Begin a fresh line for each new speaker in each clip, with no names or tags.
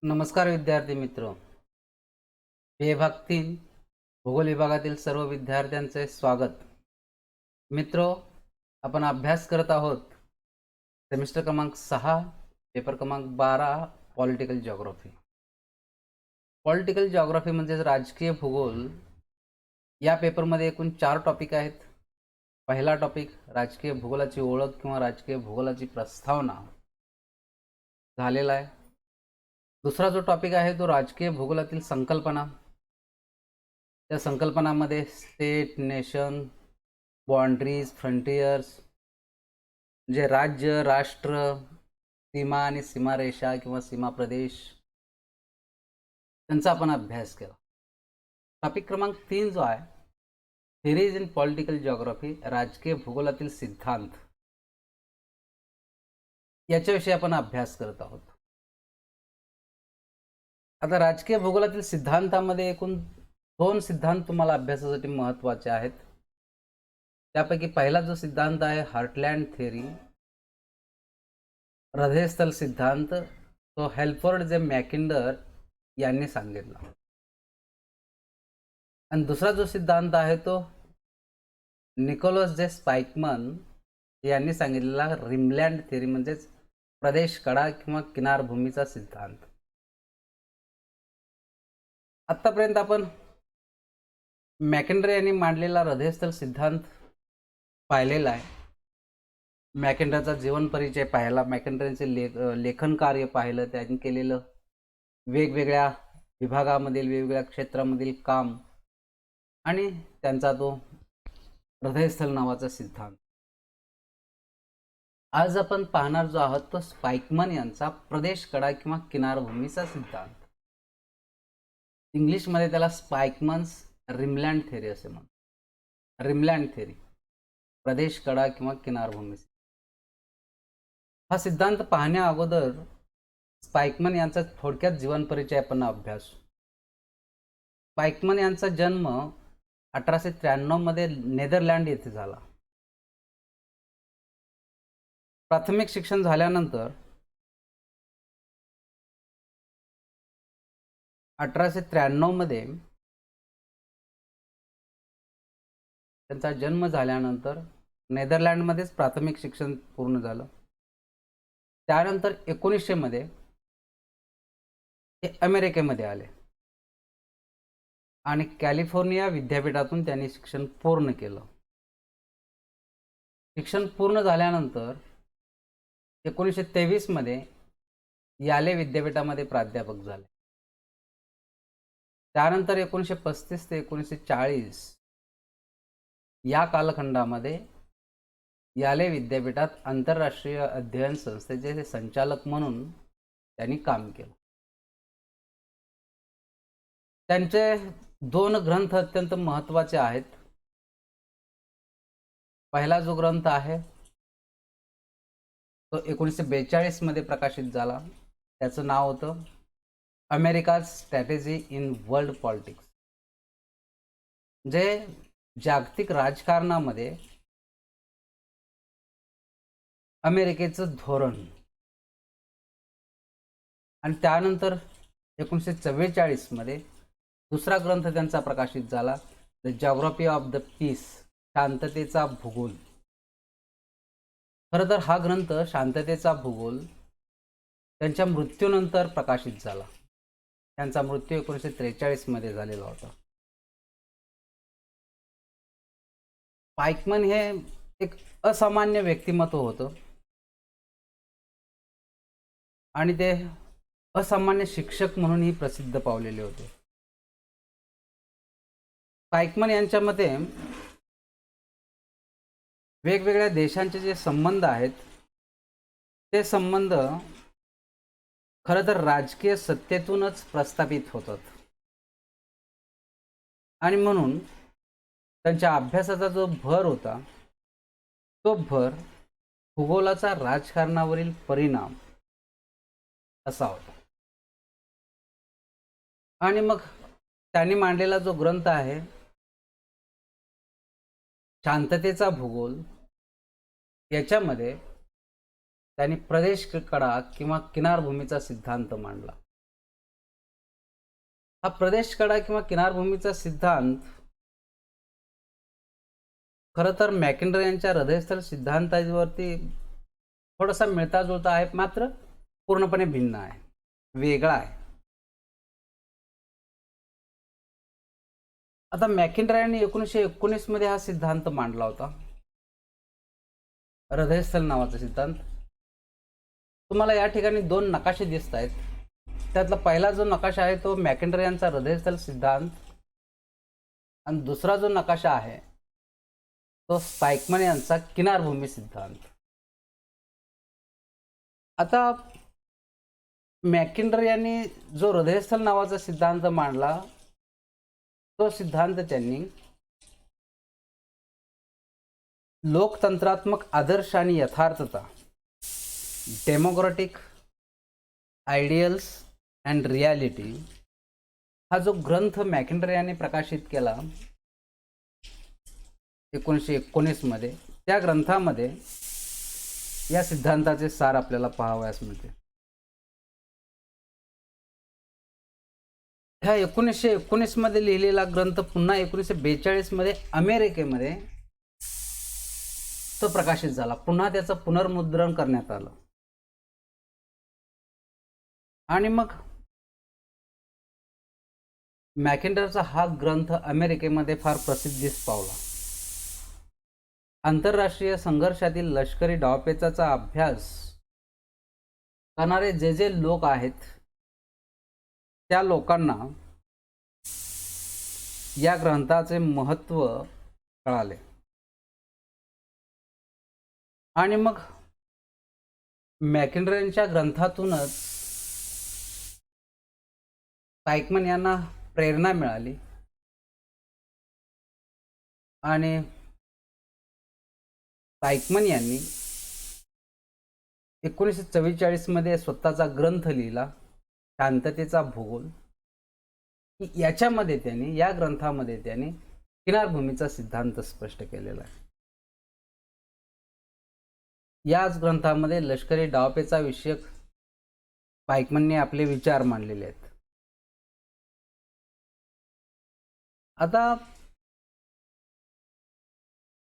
नमस्कार विद्यार्थी मित्र. विभाग 3 भूगोल विभागातील सर्व विद्यार्थ्यांचे स्वागत. मित्रो, आपण अभ्यास करत आहोत सेमिस्टर क्रमांक 6 पेपर क्रमांक 12 पॉलिटिकल जिओग्राफी. पॉलिटिकल जिओग्राफी म्हणजे राजकीय भूगोल. या पेपरमध्ये एकूण 4 टॉपिक आहेत. पहिला टॉपिक राजकीय भूगोलाची ओळख किंवा राजकीय भूगोलाची प्रस्तावना झालेला आहे. दुसरा जो टॉपिक आहे तो राजकीय भूगोलातील संकल्पना. त्या संकल्पनामध्ये स्टेट, नेशन, बाउंड्रीज, फ्रंटियर्स म्हणजे राज्य, राष्ट्र, सीमा आणि सीमारेषा किंवा सीमा प्रदेश त्यांचा आपण अभ्यास केला. टॉपिक क्रमांक 3 जो आहे थिअरीज इन पॉलिटिकल जिओग्राफी, राजकीय भूगोलातील सिद्धांत, याच्याविषयी आपण अभ्यास करत आहोत. आता राजकीय भूगोलातील सिद्धांतामध्ये एकूण 2 सिद्धांत तुम्हाला अभ्यासासाठी महत्त्वाचे आहेत. त्यापैकी पहिला जो सिद्धांत आहे हार्टलँड थिअरी, हृदयस्थल सिद्धांत, तो हेल्फोर्ड जे मॅकिंडर यांनी सांगितला. आणि दुसरा जो सिद्धांत आहे तो निकोलस जे स्पाइकमन यांनी सांगितलेला रिमलँड थिअरी म्हणजेच प्रदेश कडा किंवा किनारभूमीचा सिद्धांत. आतापर्यंत आपण मॅकिंडर यांनी मांडलेला हृदयस्थल सिद्धांत पाहिलेला आहे. मॅकिंडरचा जीवन परिचय पाहिला, मॅकिंडरचे लेखन कार्य पाहिलं, त्यांनी केलेलं वेगवेगळ्या विभागामधील वेगवेगळ्या क्षेत्रामधील काम आणि त्यांचा तो हृदयस्थल नावाचा सिद्धांत. आज आपण पाहणार जो आहोत तो स्पाइकमन यांचा प्रदेश कडा किंवा किनारभूमीचा सिद्धांत. इंग्लिशमध्ये त्याला स्पाइकमन्स रिमलँड थिअरी असे म्हणतात. रिमलँड थिअरी, प्रदेश कडा किंवा किनारभूमी. हा सिद्धांत पाहण्या अगोदर स्पाइकमन यांचा थोडक्यात जीवन परिचय आपण अभ्यासू. स्पाइकमन यांचा जन्म 1893 मध्ये नेदरलँड येथे झाला. प्राथमिक शिक्षण झाल्यानंतर 1893 मध्ये त्यांचा जन्म झाल्यानंतर नेदरलँडमध्येच प्राथमिक शिक्षण पूर्ण झालं. त्यानंतर 1900 मध्ये ते अमेरिकेमध्ये आले आणि कॅलिफोर्निया विद्यापीठातून त्यांनी शिक्षण पूर्ण केलं. शिक्षण पूर्ण झाल्यानंतर 1923 मध्ये याले विद्यापीठामध्ये प्राध्यापक झाले. त्यानंतर 1935 ते 1940 या कालखंडामध्ये याले विद्यापीठात आंतरराष्ट्रीय अध्ययन संस्थेचे संचालक म्हणून त्यांनी काम केलं. त्यांचे 2 ग्रंथ अत्यंत महत्त्वाचे आहेत. पहिला जो ग्रंथ आहे तो 1942 मध्ये प्रकाशित झाला. त्याचं नाव होतं America's strategy in world politics, जे जागतिक राजकारणामध्ये अमेरिकेचं धोरण. आणि त्यानंतर 1944 मध्ये दुसरा ग्रंथ त्यांचा प्रकाशित झाला, the geography of the peace, शांततेचा भूगोल. खरं तर हा ग्रंथ शांततेचा भूगोल त्यांच्या मृत्यूनंतर प्रकाशित झाला. त्यांचा मृत्यू 1943 मध्ये झालेला होता. स्पाइकमन हे एक असामान्य व्यक्तिमत्व होतं आणि ते असामान्य शिक्षक म्हणूनही प्रसिद्ध पावलेले होते. स्पाइकमन यांच्या मते वेगवेगळ्या देशांचे जे संबंध आहेत ते संबंध खरं तर राजकीय सत्तेतूनच प्रस्थापित होतात आणि म्हणून त्यांच्या अभ्यासाचा जो भर होता तो भर भूगोलाचा राजकारणावरील परिणाम असा होता. आणि मग त्यांनी मांडलेला जो ग्रंथ आहे शांततेचा भूगोल, याच्यामध्ये त्यांनी प्रदेश कडा किंवा किनारभूमीचा सिद्धांत मांडला. हा प्रदेश कडा किंवा किनारभूमीचा सिद्धांत खरं तर मॅकिंडर यांच्या हृदयस्थल सिद्धांतावरती थोडासा मिळता जुळता आहे, मात्र पूर्णपणे भिन्न आहे, वेगळा आहे. आता मॅकिंडर यांनी 1919 मध्ये हा सिद्धांत मांडला होता, हृदयस्थल नावाचा सिद्धांत. तुम्हाला या ठिकाणी दोन नकाशे दिसत आहेत. त्यातला पहिला जो नकाशा आहे तो मॅकिंडर यांचा हृदयस्थल सिद्धांत, आणि दुसरा जो नकाशा आहे तो स्पाइकमन यांचा किनारभूमी सिद्धांत. आता मॅकिंडर यांनी जो हृदयस्थल नावाचा सिद्धांत मांडला, तो सिद्धांत त्यांनी लोकतंत्रात्मक आदर्श आणि यथार्थता, डेमोक्रेटिक आयडियल्स अँड रियालिटी, हा जो ग्रंथ मॅकिंडर यांनी प्रकाशित केला 1919 मध्ये, त्या ग्रंथामध्ये या सिद्धांताचे सार आपल्याला पाहावयास मिळते. ह्या 1919 मध्ये लिहिलेला ग्रंथ पुन्हा 1942 मध्ये अमेरिकेमध्ये तो प्रकाशित झाला. पुन्हा त्याचं पुनर्मुद्रण करण्यात आलं, आणि मग मॅकिंडरचा हा ग्रंथ अमेरिकेमध्ये फार प्रसिद्धीस पावला. आंतरराष्ट्रीय संघर्षातील लष्करी डावपेचाचा अभ्यास करणारे जे लोक आहेत, त्या लोकांना या ग्रंथाचे महत्त्व कळाले, आणि मग मॅकिंडर यांच्या ग्रंथातूनच स्पाइकमन यांना प्रेरणा मिळाली, आणि स्पाइकमन यांनी 1944 मध्ये स्वतःचा ग्रंथ लिहिला, शांततेचा भूगोल. याच्यामध्ये त्यांनी, या ग्रंथामध्ये त्यांनी किनारभूमीचा सिद्धांत स्पष्ट केलेला आहे. याच ग्रंथामध्ये लष्करी डावपेचा विषयक स्पाइकमनने आपले विचार मांडलेले आहेत. आता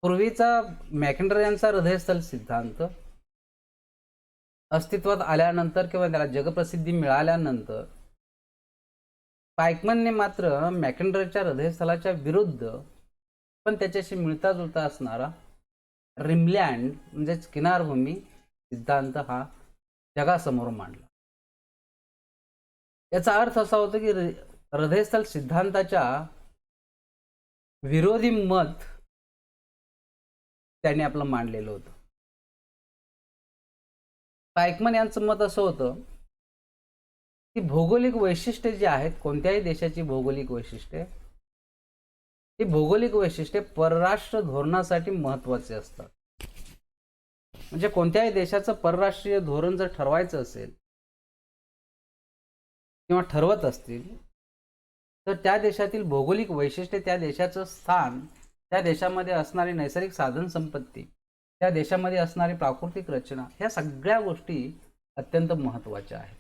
पूर्वीचा मॅकिंडर यांचा हृदयस्थल सिद्धांत अस्तित्वात आल्यानंतर किंवा त्याला जगप्रसिद्धी मिळाल्यानंतर स्पाइकमनने मात्र मॅकिंडरच्या हृदयस्थलाच्या विरुद्ध पण त्याच्याशी मिळता जुळता असणारा रिमलँड म्हणजेच किनारभूमी सिद्धांत हा जगासमोर मांडला. याचा अर्थ असा होता की हृदयस्थल सिद्धांताच्या विरोधी मत त्यांनी आपलं मांडलेलं होतं. स्पाइकमन यांचं मत असं होतं की भौगोलिक वैशिष्ट्ये जी आहेत, कोणत्याही देशाची भौगोलिक वैशिष्ट्ये, ही भौगोलिक वैशिष्ट्ये परराष्ट्र धोरणासाठी महत्त्वाचे असतात. म्हणजे कोणत्याही देशाचं परराष्ट्रीय धोरण जर ठरवायचं असेल किंवा ठरवत असतील, तर त्या देशातील भौगोलिक वैशिष्ट्ये, त्या देशाचं स्थान, त्या देशामध्ये असणारी नैसर्गिक साधन संपत्ती, त्या देशामध्ये असणारी प्राकृतिक रचना, ह्या सगळ्या गोष्टी अत्यंत महत्त्वाच्या आहेत.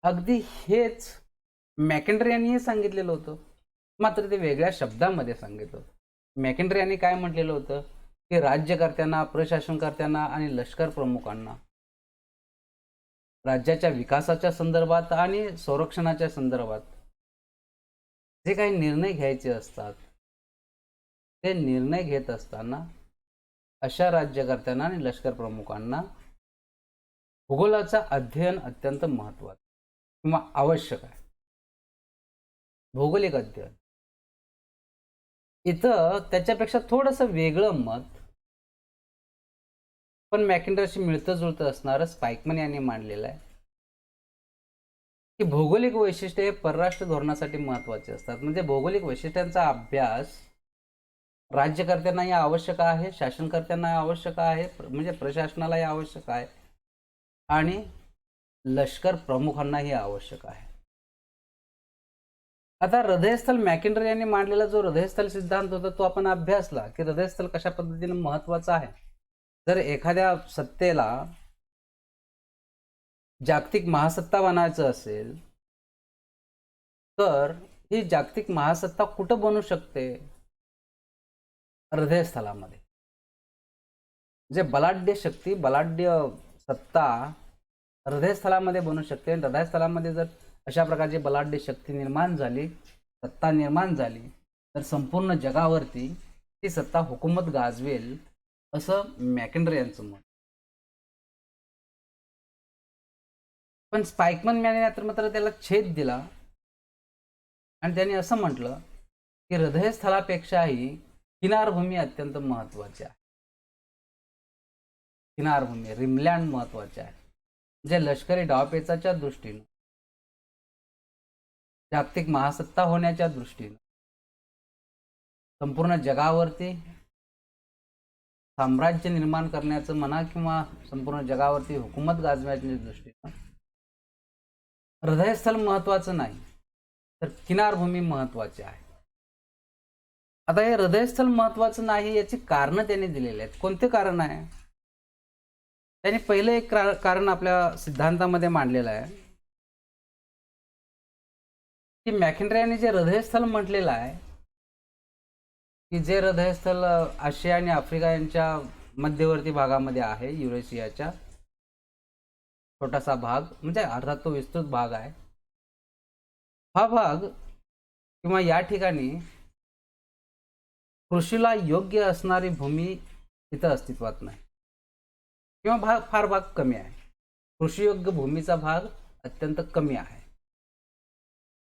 अगदी हेच मॅकिंडर यांनी सांगितलेलं होतं, मात्र ते वेगळ्या शब्दामध्ये सांगितलं होतं. मॅकिंडर यांनी काय म्हटलेलं होतं की राज्यकर्त्यांना, प्रशासनकर्त्यांना आणि लष्कर प्रमुखांना राज्याच्या विकासाच्या संदर्भात आणि संरक्षणाच्या संदर्भात जे काही निर्णय घ्यायचे असतात, ते निर्णय घेत असताना अशा राज्यकर्त्यांना आणि लष्कर प्रमुखांना भूगोलाचा अध्ययन अत्यंत महत्त्वाचं किंवा आवश्यक आहे. भौगोलिक अध्ययन. इथं त्याच्यापेक्षा थोडंसं वेगळं मत पण मॅकिंडरशी मिळतं जुळतं असणारं स्पाइकमन यांनी मांडलेलं आहे की भौगोलिक वैशिष्ट्ये हे परराष्ट्र धोरणासाठी महत्त्वाचे असतात. म्हणजे भौगोलिक वैशिष्ट्यांचा अभ्यास राज्यकर्त्यांनाही आवश्यक आहे, शासनकर्त्यांनाही आवश्यक आहे, म्हणजे प्रशासनालाही आवश्यक आहे, आणि लष्कर प्रमुखांनाही आवश्यक आहे. आता हृदयस्थल मॅकिंडर यांनी मांडलेला जो हृदयस्थल सिद्धांत होता तो आपण अभ्यासला की हृदयस्थल कशा पद्धतीने महत्त्वाचं आहे. जर एखाद्या सत्तेला जागतिक महासत्ता बनायचं असेल तर ही जागतिक महासत्ता कुठं बनू शकते? हृदयस्थलामध्ये. जे बलाढ्य शक्ती, बलाढ्य सत्ता हृदयस्थलामध्ये बनू शकते. हृदयस्थलामध्ये जर अशा प्रकारची बलाढ्य शक्ती निर्माण झाली, सत्ता निर्माण झाली, तर संपूर्ण जगावरती ती सत्ता हुकूमत गाजवेल, असं मॅकेंड्रे यांचं मत. पण स्पाइकमन याने मात्र त्याला छेद दिला आणि त्यांनी असं म्हटलं की हृदयस्थलापेक्षाही किनारभूमी अत्यंत महत्वाची आहे. किनारभूमी, रिमलँड महत्वाचे आहे. जे लष्करी डावपेचाच्या दृष्टीने, जागतिक महासत्ता होण्याच्या दृष्टीने, संपूर्ण जगावरती साम्राज्य निर्माण करण्याचं म्हणा किंवा संपूर्ण जगावरती हुकूमत गाजवण्याच्या दृष्टीने हृदयस्थल महत्वाचं नाही, तर किनारभूमी महत्वाची आहे. आता हे हृदयस्थल महत्वाचं नाही याची कारण त्यांनी दिलेली आहेत. कोणते कारण आहे? त्यांनी पहिले एक कारण आपल्या सिद्धांतामध्ये मांडलेलं आहे की मॅकेंड्रे यांनी जे हृदयस्थल म्हटलेलं आहे की जे हृदयस्थल आशिया आणि आफ्रिका यांच्या मध्यवर्ती भागामध्ये आहे, युरेशियाच्या छोटासा भाग, म्हणजे अर्थात तो विस्तृत भाग आहे. हा भाग किंवा या ठिकाणी कृषीला योग्य असणारी भूमी इथं अस्तित्वात नाही किंवा फार भाग कमी आहे. कृषीयोग्य भूमीचा भाग अत्यंत कमी आहे.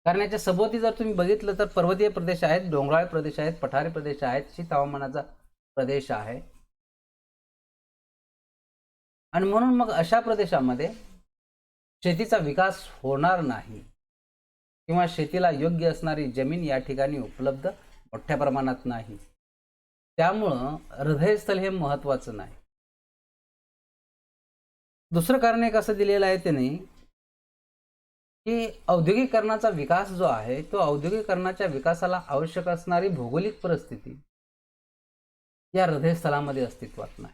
कारण याच्या सभोवती जर तुम्ही बघितलं तर पर्वतीय प्रदेश आहेत, डोंगराळ प्रदेश आहेत, पठारी प्रदेश आहेत, शीत हवामानाचा प्रदेश आहे. आणि म्हणून मग अशा प्रदेशामध्ये शेतीचा विकास होणार नाही किंवा शेतीला योग्य असणारी जमीन या ठिकाणी उपलब्ध मोठ्या प्रमाणात नाही. त्यामुळं हृदयस्थल हे महत्वाचं नाही. दुसरं कारण एक असं दिलेलं आहे त्यांनी की औद्योगिकरणाचा विकास जो आहे तो औद्योगिकरणाच्या विकासाला आवश्यक असणारी भौगोलिक परिस्थिती या हृदयस्थलामध्ये अस्तित्वात नाही.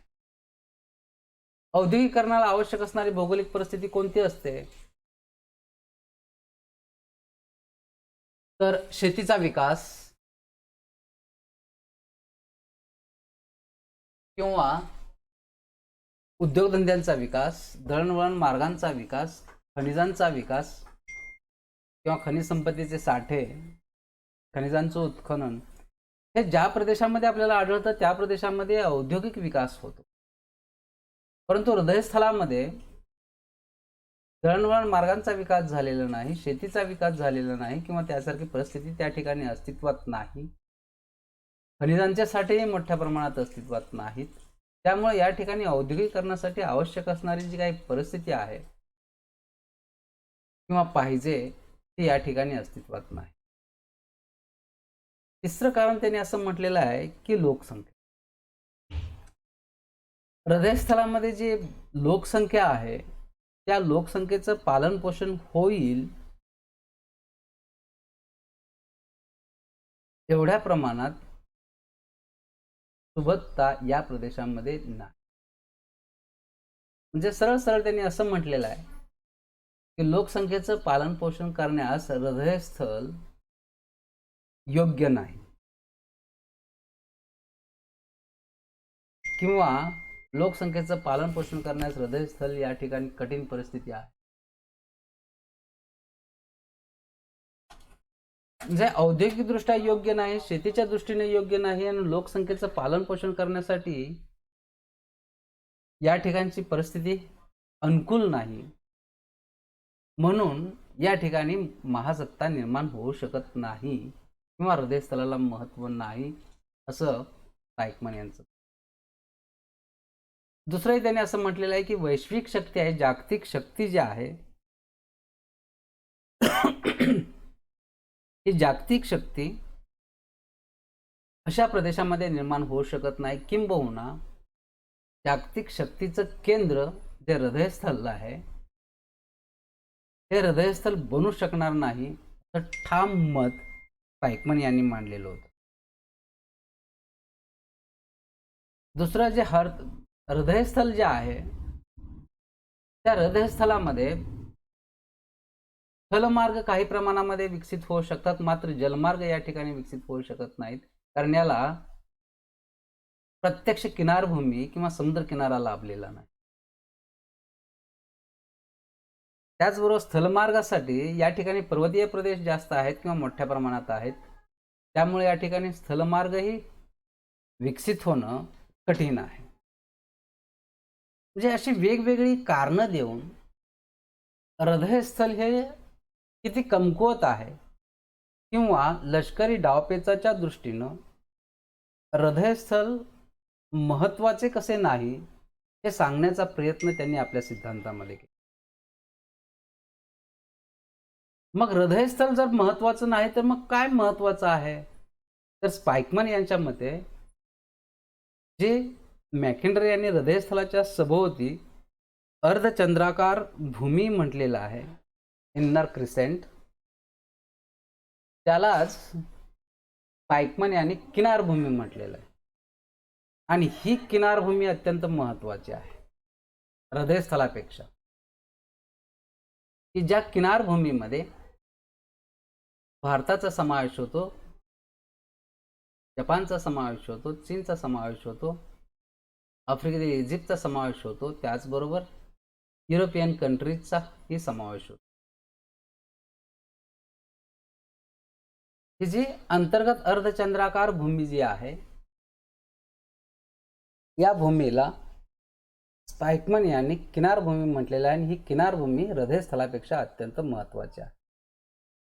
औद्योगिकरणाला आवश्यक असणारी भौगोलिक परिस्थिती कोणती असते? तर शेतीचा विकास किंवा उद्योगधंद्यांचा विकास, दळणवळण मार्गांचा विकास, खनिजांचा विकास किंवा खनिज संपत्तीचे साठे, खनिजांचं उत्खनन, हे ज्या प्रदेशामध्ये आपल्याला आढळतं त्या प्रदेशामध्ये औद्योगिक विकास होतो. परंतु हृदयस्थलामध्ये दळणवळण मार्गांचा विकास झालेला नाही, शेतीचा विकास झालेला नाही किंवा त्यासारखी परिस्थिती त्या ठिकाणी अस्तित्वात नाही. खनिजांचे साठेही मोठ्या प्रमाणात अस्तित्वात नाहीत. त्यामुळे या ठिकाणी औद्योगिकरणासाठी आवश्यक असणारी जी काही परिस्थिती आहे किंवा पाहिजे ती या ठिकाणी अस्तित्वात नाही. तिसरं कारण त्यांनी असं म्हटलेलं आहे की लोकसंख्या. हृदयस्थलामध्ये जी लोकसंख्या आहे त्या लोकसंख्येचं पालन पोषण होईल एवढ्या प्रमाणात सुबत्ता या प्रदेशामध्ये नाही. म्हणजे सरळ सरळ त्यांनी असं म्हटलेलं आहे की लोकसंख्येचं पालन पोषण करण्यास हृदयस्थल योग्य नाही किंवा लोकसंख्येचं पालन पोषण करण्यास हृदयस्थल या ठिकाणी कठीण परिस्थिती आहे. म्हणजे औद्योगिकदृष्ट्या योग्य नाही, शेतीच्या दृष्टीने योग्य नाही आणि लोकसंख्येचं पालन पोषण करण्यासाठी या ठिकाणची परिस्थिती अनुकूल नाही. म्हणून या ठिकाणी महासत्ता निर्माण होऊ शकत नाही किंवा हृदयस्थलाला महत्त्व नाही, असं स्पाइकमन यांचं. दुसरंही त्याने असं म्हटलेलं आहे की वैश्विक शक्ती आहे, जागतिक शक्ती जी आहे ही जागतिक शक्ती अशा प्रदेशामध्ये निर्माण होऊ शकत नाही. किंबहुना जागतिक शक्तीचं केंद्र जे हृदयस्थल आहे हे हृदयस्थल बनू शकणार नाही, तर ठाम मत स्पाइकमन यांनी मांडलेलं होतं. दुसरं जे हृदयस्थल जे आहे त्या हृदयस्थलामध्ये स्थलमार्ग काही प्रमाणामध्ये विकसित होऊ शकतात, मात्र जलमार्ग या ठिकाणी विकसित होऊ शकत नाहीत, कारण याला प्रत्यक्ष किनारभूमी किंवा समुद्र किनारा लाभलेला नाही. त्याचबरोबर स्थलमार्गासाठी या ठिकाणी पर्वतीय प्रदेश जास्त आहेत किंवा मोठ्या प्रमाणात आहेत, त्यामुळे या ठिकाणी स्थलमार्गही विकसित होणं कठीण आहे. म्हणजे अशी वेगवेगळी कारणं देऊन हृदयस्थल हे किती कमकुवत आहे किंवा लष्करी डावपेचाच्या दृष्टीनं हृदयस्थल महत्त्वाचे कसे नाही हे सांगण्याचा प्रयत्न त्यांनी आपल्या सिद्धांतामध्ये केला. मग हृदयस्थल जर महत्त्वाचं नाही तर मग काय महत्त्वाचं आहे? तर स्पाइकमन यांच्या मते जे मॅकिंडर यांनी हृदयस्थलाच्या सभोवती अर्धचंद्राकार भूमी म्हटलेलं आहे, इन्नर क्रिसेंट, त्यालाच स्पाइकमन यांनी किनारभूमी म्हटलेलं आहे. आणि ही किनारभूमी अत्यंत महत्त्वाची आहे हृदयस्थलापेक्षा, की ज्या किनारभूमीमध्ये भारताचा समावेश होतो, जपानचा समावेश होतो, चीनचा समावेश होतो, आफ्रिकेतील इजिप्तचा समावेश होतो, त्याचबरोबर युरोपियन कंट्रीजचाही समावेश होतो. ही जी अंतर्गत अर्धचंद्राकार भूमी जी आहे, या भूमीला स्पाइकमन यांनी किनारभूमी म्हटलेलं आहे आणि ही किनारभूमी हृदयस्थलापेक्षा अत्यंत महत्त्वाची आहे.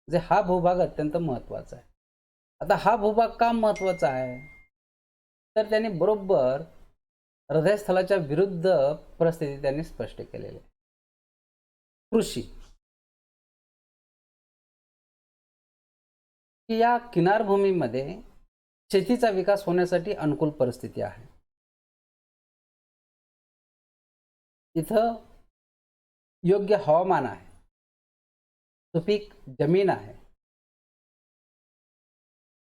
म्हणजे हा भूभाग अत्यंत महत्त्वाचा आहे. आता हा भूभाग का महत्त्वाचा आहे? तर त्यांनी बरोबर हृदयस्थलाच्या विरुद्ध परिस्थिती त्यांनी स्पष्ट केलेली आहे. कृषी, की या किनारभूमीमध्ये शेतीचा विकास होण्यासाठी अनुकूल परिस्थिती आहे. इथं योग्य हवामान आहे, सुपीक जमीन आहे,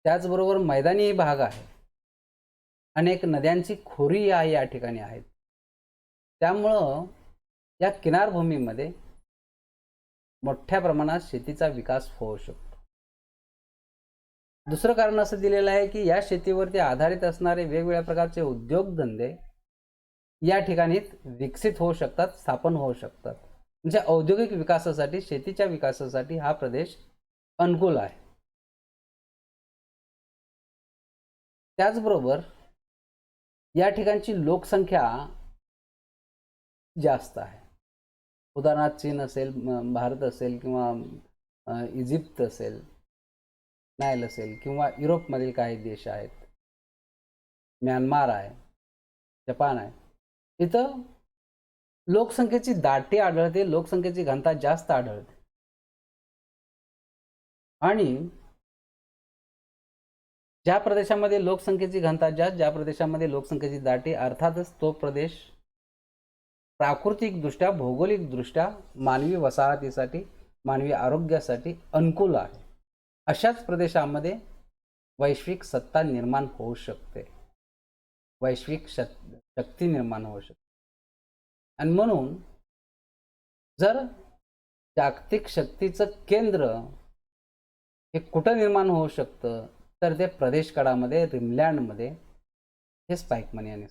त्याचबरोबर मैदानी भाग आहे, अनेक नद्यांची खोरी या ठिकाणी आहेत. त्यामुळं या किनारभूमीमध्ये मोठ्या प्रमाणात शेतीचा विकास होऊ शकतो. दुसरं कारण असं दिलेलं आहे की या शेतीवरती आधारित असणारे वेगवेगळ्या प्रकारचे उद्योगधंदे या ठिकाणी विकसित होऊ शकतात, स्थापन होऊ शकतात. म्हणजे औद्योगिक विकासासाठी, शेतीच्या विकासासाठी हा प्रदेश अनुकूल आहे. त्याचबरोबर या ठिकाणची लोकसंख्या जास्त आहे. उदाहरणार्थ चीन असेल, भारत असेल किंवा इजिप्त असेल, नायल असेल किंवा युरोपमधील काही देश आहेत, म्यानमार आहे, जपान आहे. इथं लोकसंख्येची दाटी आढळते, लोकसंख्येची घनता जास्त आढळते. आणि ज्या प्रदेशामध्ये लोकसंख्येची घनता जास्त, ज्या प्रदेशामध्ये लोकसंख्येची दाटी, अर्थातच तो प्रदेश प्राकृतिकदृष्ट्या, भौगोलिकदृष्ट्या मानवी वसाहतीसाठी, मानवी आरोग्यासाठी अनुकूल आहे. अशाच प्रदेशामध्ये वैश्विक सत्ता निर्माण होऊ शकते, वैश्विक शक्ती निर्माण होऊ शकते. आणि म्हणून जर जागतिक शक्तीचं केंद्र हे कुठं निर्माण होऊ शकतं तर ते प्रदेशकाळामध्ये, रिमलँडमध्ये, हे स्पाइकमन यांनी.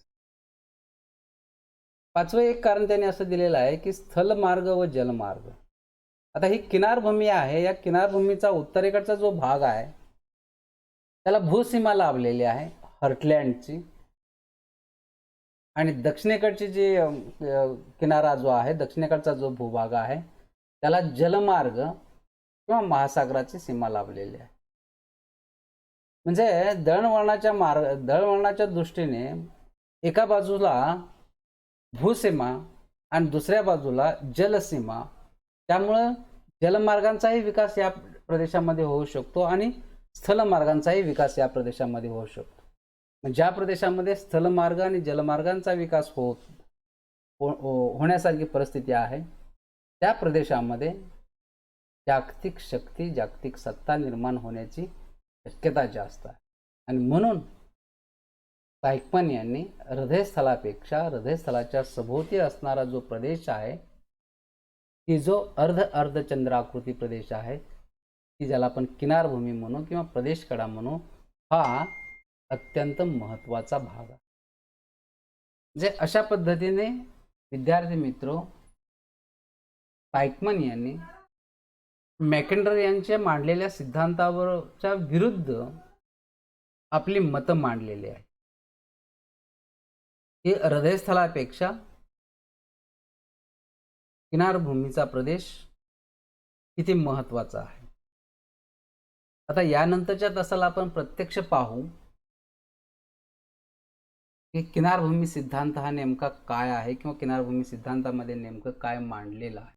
पाचवं एक कारण त्यांनी असं दिलेलं आहे की स्थलमार्ग व जलमार्ग. आता ही किनारभूमी आहे, या किनारभूमीचा उत्तरेकडचा जो भाग आहे त्याला भूसीमा लाभलेली आहे हर्टलँडची, आणि दक्षिणेकडची जी किनारा जो आहे, दक्षिणेकडचा जो भूभाग आहे त्याला जलमार्ग किंवा महासागराची सीमा लाभलेली आहे. म्हणजे दळणवळणाच्या दृष्टीने एका बाजूला भूसीमा आणि दुसऱ्या बाजूला जलसीमा, त्यामुळं जलमार्गांचाही विकास या प्रदेशामध्ये होऊ शकतो आणि स्थलमार्गांचाही विकास या प्रदेशामध्ये होऊ शकतो. ज्या प्रदेशामध्ये स्थलमार्ग आणि जलमार्गांचा विकास होण्यासारखी परिस्थिती आहे त्या प्रदेशामध्ये जागतिक शक्ती, जागतिक सत्ता निर्माण होण्याची शक्यता जास्त आहे. आणि म्हणून स्पाइकमन यांनी हृदयस्थलापेक्षा हृदयस्थलाच्या सभोवती असणारा जो प्रदेश आहे की जो अर्धचंद्राकृती प्रदेश आहे, की ज्याला आपण किनारभूमी म्हणू किंवा प्रदेशकडा म्हणू, हा अत्यंत महत्त्वाचा भाग आहे. जे अशा पद्धतीने विद्यार्थी मित्रो, पाइकमन यांनी मॅकेंडर यांच्या मांडलेल्या सिद्धांतावरच्या विरुद्ध आपली मतं मांडलेली आहे, की हृदयस्थळापेक्षा किनारभूमीचा प्रदेश किती महत्त्वाचा आहे. आता यानंतरच्या तासाला आपण प्रत्यक्ष पाहू की किनारभूमी सिद्धांत हा नेमका काय आहे किंवा किनारभूमी सिद्धांतामध्ये नेमकं काय मांडलेलं आहे.